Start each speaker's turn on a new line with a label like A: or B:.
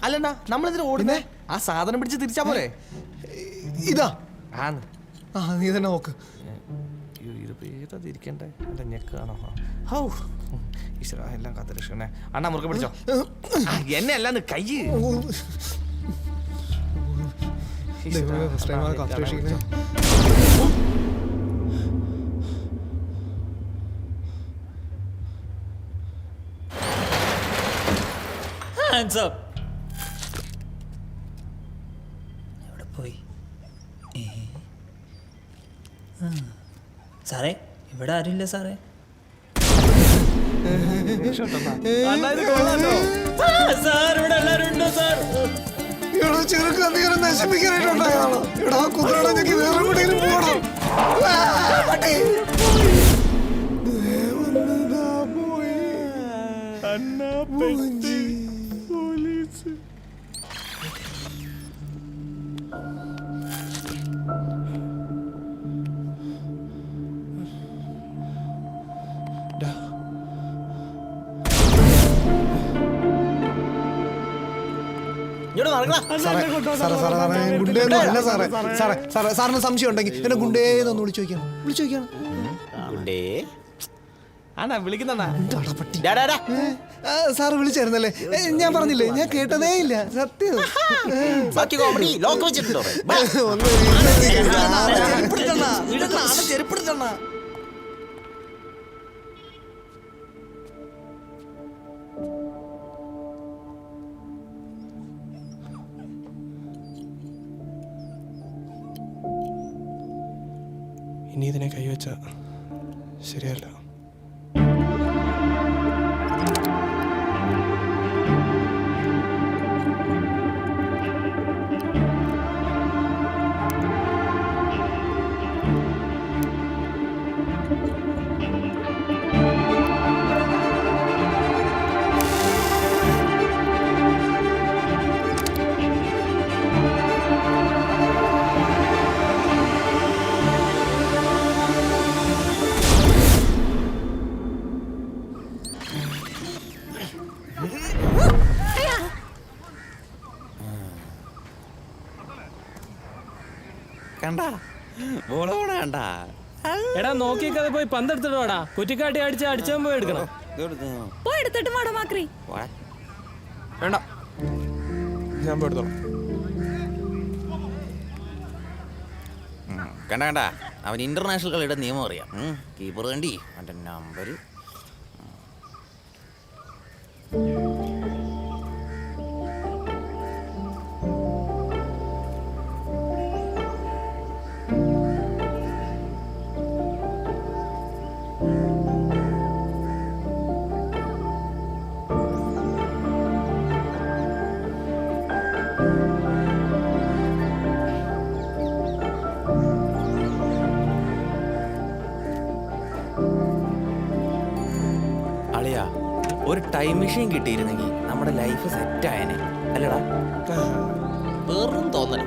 A: അല്ലണ്ണ നമ്മളെന്തിനാ ഓടുന്നേ? ആ സാധനം പിടിച്ച് തിരിച്ചാ പോലെ.
B: ഇതാ
A: ആന്ന്.
B: നീ തന്നെ നോക്ക്.
A: ഇതിപ്പോ ഏതാ തിരിക്കണ്ടേ? അല്ല ഞെക്കാണോ? ഹൗ ഈശ്വര എല്ലാം കാത്തുരക്ഷണേ. അണ്ണാ മുറുക്കെ പിടിച്ചോ. എന്നെ അല്ലാന്ന് കൈ.
C: എവിടെ പോയി? സാറേ, ഇവിടെ ആരുമില്ല സാറേ. സാർ ഇവിടെ എല്ലാരും ഉണ്ടോ സാർ?
B: നശിപ്പിക്കാനായിട്ടുണ്ടായതാണോ? ഇവിടെ കുതിരടഞ്ഞെങ്കിൽ വേറെ എവിടെയെങ്കിലും പോകണം. സാറിന് സംശയം ഉണ്ടെങ്കിൽ എന്നെ ഗുണ്ടേന്നൊന്ന് വിളിച്ചോക്കണം. സാറ് വിളിച്ചായിരുന്നല്ലേ? ഞാൻ പറഞ്ഞില്ലേ, ഞാൻ കേട്ടതേ ഇല്ല. സത്യം.
D: ഇനി ഇതിനെ കൈവച്ച ശരിയല്ല.
E: എടാ നോക്കിയൊക്കെ പോയി പന്തെടുത്തിട്ട് വാടാ. കുറ്റിക്കാട്ടി അടിച്ചാൽ പോയി എടുക്കണം.
D: വേണ്ട, ഞാൻ പോയെടുത്തോളാം.
F: കണ്ട അവൻ ഇന്റർനാഷണൽ കളിയുടെ നിയമം അറിയാം. കീപ്പർ കണ്ടി അവൻ്റെ നമ്പർ. ഒരു ടൈം മെഷീൻ കിട്ടിയിരുന്നെങ്കിൽ നമ്മുടെ ലൈഫ് സെറ്റ് ആയനെ. അല്ലടാ, വെറും തോന്നല.